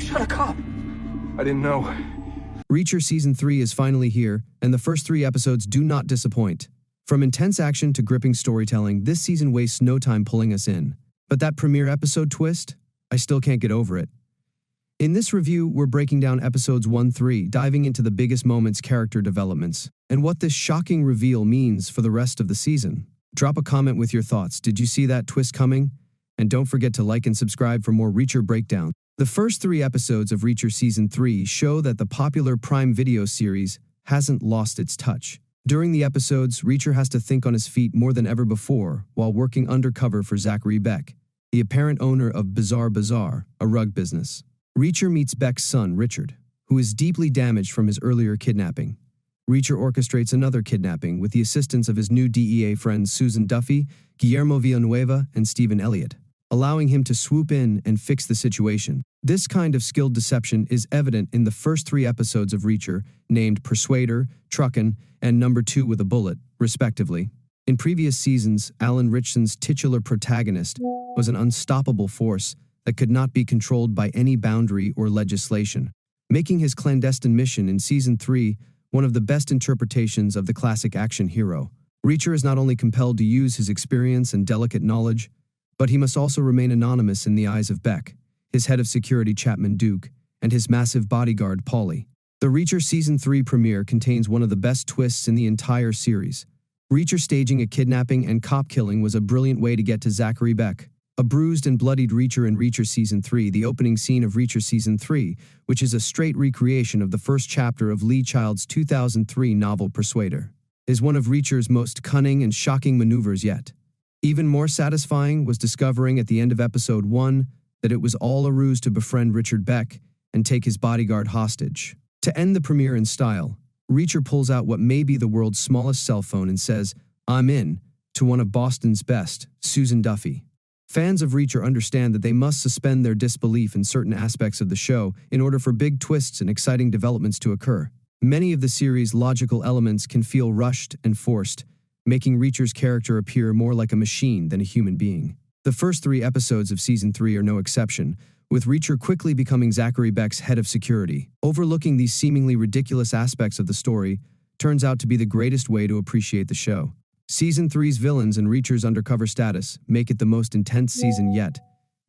shot a cop. I didn't know. Reacher Season 3 is finally here, and the first 3 episodes do not disappoint. From intense action to gripping storytelling, this season wastes no time pulling us in. But that premiere episode twist? I still can't get over it. In this review, we're breaking down episodes 1-3, diving into the biggest moments, character developments, and what this shocking reveal means for the rest of the season. Drop a comment with your thoughts. Did you see that twist coming? And don't forget to like and subscribe for more Reacher breakdown. The first 3 episodes of Reacher Season 3 show that the popular Prime Video series hasn't lost its touch. During the episodes, Reacher has to think on his feet more than ever before while working undercover for Zachary Beck, the apparent owner of Bizarre Bazaar, a rug business. Reacher meets Beck's son, Richard, who is deeply damaged from his earlier kidnapping. Reacher orchestrates another kidnapping with the assistance of his new DEA friends Susan Duffy, Guillermo Villanueva, and Stephen Elliott, allowing him to swoop in and fix the situation. This kind of skilled deception is evident in the first 3 episodes of Reacher, named Persuader, Truckin', and Number 2 with a Bullet, respectively. In previous seasons, Alan Ritchson's titular protagonist was an unstoppable force that could not be controlled by any boundary or legislation, making his clandestine mission in Season 3 one of the best interpretations of the classic action hero. Reacher is not only compelled to use his experience and delicate knowledge, but he must also remain anonymous in the eyes of Beck, his head of security Chapman Duke, and his massive bodyguard Paulie. The Reacher Season 3 premiere contains one of the best twists in the entire series. Reacher staging a kidnapping and cop killing was a brilliant way to get to Zachary Beck. A bruised and bloodied Reacher in Reacher Season 3, the opening scene of Reacher Season 3, which is a straight recreation of the first chapter of Lee Child's 2003 novel Persuader, is one of Reacher's most cunning and shocking maneuvers yet. Even more satisfying was discovering at the end of episode 1 that it was all a ruse to befriend Richard Beck and take his bodyguard hostage. To end the premiere in style, Reacher pulls out what may be the world's smallest cell phone and says, "I'm in," to one of Boston's best, Susan Duffy. Fans of Reacher understand that they must suspend their disbelief in certain aspects of the show in order for big twists and exciting developments to occur. Many of the series' logical elements can feel rushed and forced, making Reacher's character appear more like a machine than a human being. The first 3 episodes of Season 3 are no exception, with Reacher quickly becoming Zachary Beck's head of security. Overlooking these seemingly ridiculous aspects of the story turns out to be the greatest way to appreciate the show. Season 3's villains and Reacher's undercover status make it the most intense season yet,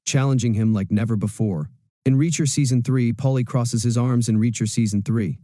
challenging him like never before. In Reacher Season 3, Paulie crosses his arms in Reacher Season 3.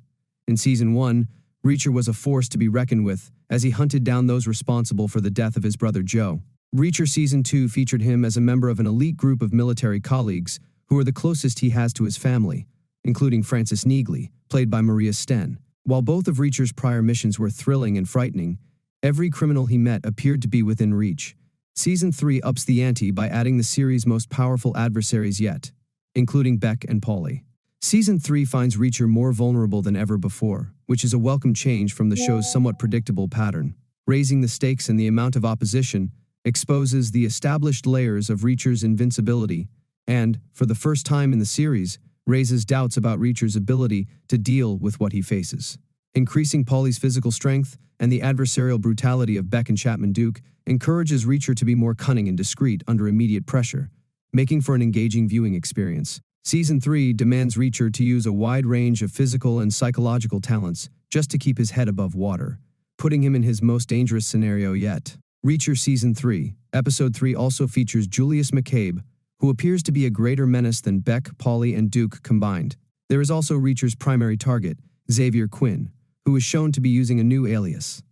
In Season 1, Reacher was a force to be reckoned with as he hunted down those responsible for the death of his brother Joe. Reacher Season 2 featured him as a member of an elite group of military colleagues who are the closest he has to his family, including Frances Neagley, played by Maria Sten. While both of Reacher's prior missions were thrilling and frightening, every criminal he met appeared to be within reach. Season 3 ups the ante by adding the series' most powerful adversaries yet, including Beck and Paulie. Season 3 finds Reacher more vulnerable than ever before, which is a welcome change from the show's somewhat predictable pattern. Raising the stakes and the amount of opposition exposes the established layers of Reacher's invincibility and, for the first time in the series, raises doubts about Reacher's ability to deal with what he faces. Increasing Paulie's physical strength and the adversarial brutality of Beck and Chapman Duke encourages Reacher to be more cunning and discreet under immediate pressure, making for an engaging viewing experience. Season 3 demands Reacher to use a wide range of physical and psychological talents just to keep his head above water, putting him in his most dangerous scenario yet. Reacher Season 3, Episode 3 also features Julius McCabe, who appears to be a greater menace than Beck, Paulie, and Duke combined. There is also Reacher's primary target, Xavier Quinn, who is shown to be using a new alias.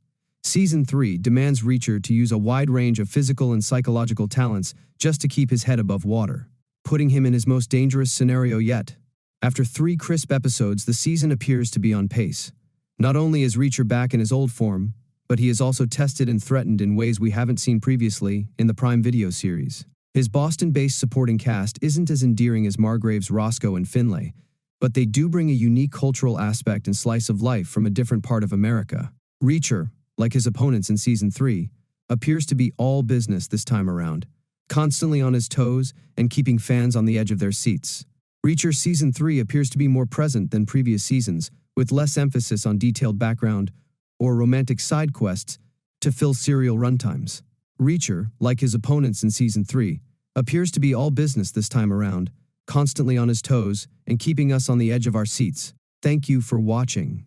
Season 3 demands Reacher to use a wide range of physical and psychological talents just to keep his head above water, putting him in his most dangerous scenario yet. After 3 crisp episodes, the season appears to be on pace. Not only is Reacher back in his old form, but he is also tested and threatened in ways we haven't seen previously in the Prime Video series. His Boston-based supporting cast isn't as endearing as Margrave's Roscoe and Finlay, but they do bring a unique cultural aspect and slice of life from a different part of America. Reacher, like his opponents in Season 3, appears to be all business this time around, constantly on his toes and keeping fans on the edge of their seats. Reacher Season 3 appears to be more present than previous seasons, with less emphasis on detailed background or romantic side quests to fill serial runtimes. Reacher, like his opponents in Season 3, appears to be all business this time around, constantly on his toes and keeping us on the edge of our seats. Thank you for watching.